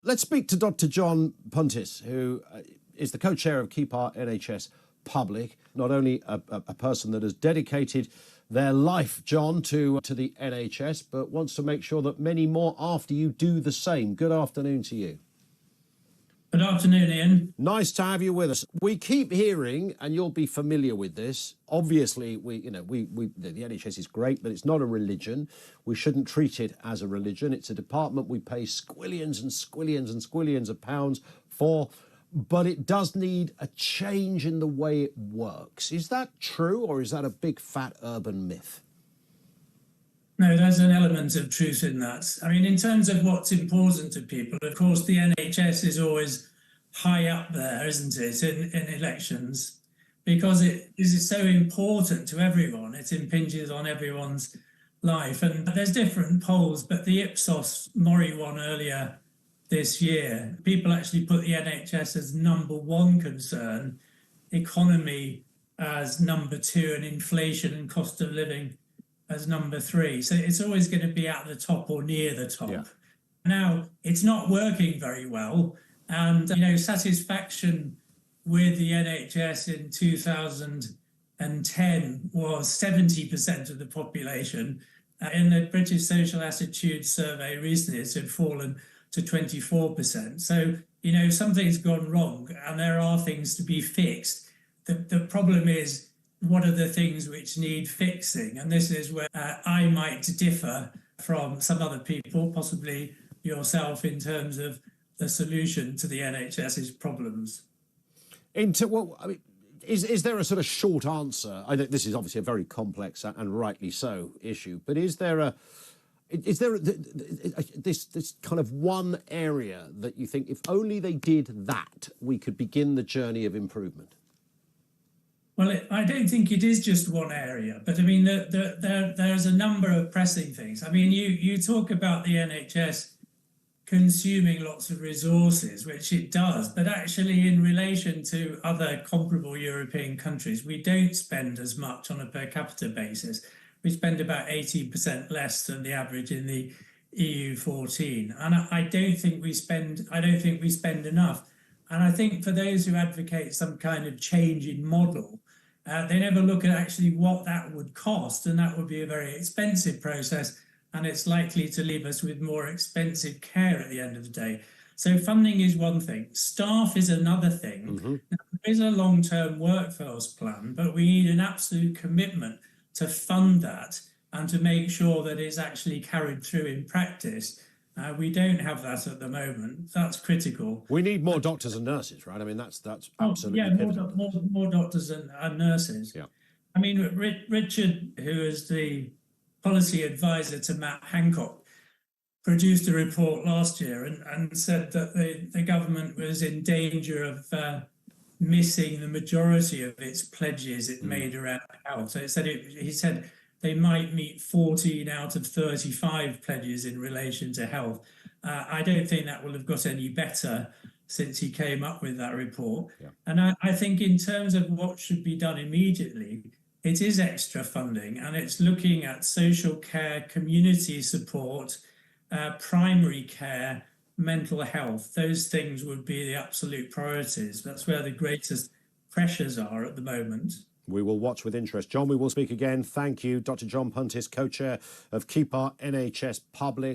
Let's speak to Dr. John Puntis, who is the co-chair of Keep Our NHS Public, not only a person that has dedicated their life, John, to the NHS, but wants to make sure that many more after you do the same. Good afternoon to you. Good afternoon, Ian. Nice to have you with us. We keep hearing, and you'll be familiar with this, obviously, the NHS is great, but it's not a religion. We shouldn't treat it as a religion. It's a department we pay squillions and squillions and squillions of pounds for, but it does need a change in the way it works. Is that true, or is that a big, fat urban myth? No, there's an element of truth in that. I mean, in terms of what's important to people, of course, the NHS is always high up there, isn't it, in elections, because it is so important to everyone. It impinges on everyone's life. And there's different polls, but the Ipsos Mori one earlier this year, people actually put the NHS as number one concern, economy as number two, and inflation and cost of living as number three. So it's always going to be at the top or near the top. Yeah. Now, it's not working very well. And, satisfaction with the NHS in 2010 was 70% of the population. In the British Social Attitude Survey recently, it had fallen to 24%. So, something's gone wrong and there are things to be fixed. The problem is, what are the things which need fixing? And this is where I might differ from some other people, possibly yourself, in terms of the solution to the NHS's problems. Is there a sort of short answer? I know this is obviously a very complex and rightly so issue, but is there this kind of one area that you think if only they did that, we could begin the journey of improvement? Well, I don't think it is just one area, but I mean, there's a number of pressing things. I mean, you talk about the NHS consuming lots of resources, which it does, but actually in relation to other comparable European countries, we don't spend as much on a per capita basis. We spend about 18% less than the average in the EU 14. And I don't think we spend enough. And I think for those who advocate some kind of change in model, they never look at actually what that would cost, and that would be a very expensive process, and it's likely to leave us with more expensive care at the end of the day. So funding is one thing. Staff is another thing. Mm-hmm. Now, there is a long-term workforce plan, but we need an absolute commitment to fund that and to make sure that it's actually carried through in practice. We don't have that at the moment. That's critical. We need more doctors and nurses, right? I mean, that's absolutely more doctors and nurses. Yeah. I mean, Richard, who is the policy advisor to Matt Hancock, produced a report last year and said that the government was in danger of missing the majority of its pledges it made around health. So he said they might meet 14 out of 35 pledges in relation to health. I don't think that will have got any better since he came up with that report. Yeah. And I think in terms of what should be done immediately, it is extra funding, and it's looking at social care, community support, primary care, mental health. Those things would be the absolute priorities. That's where the greatest pressures are at the moment. We will watch with interest. John, we will speak again. Thank you. Dr. John Puntis, co-chair of Keep Our NHS Public.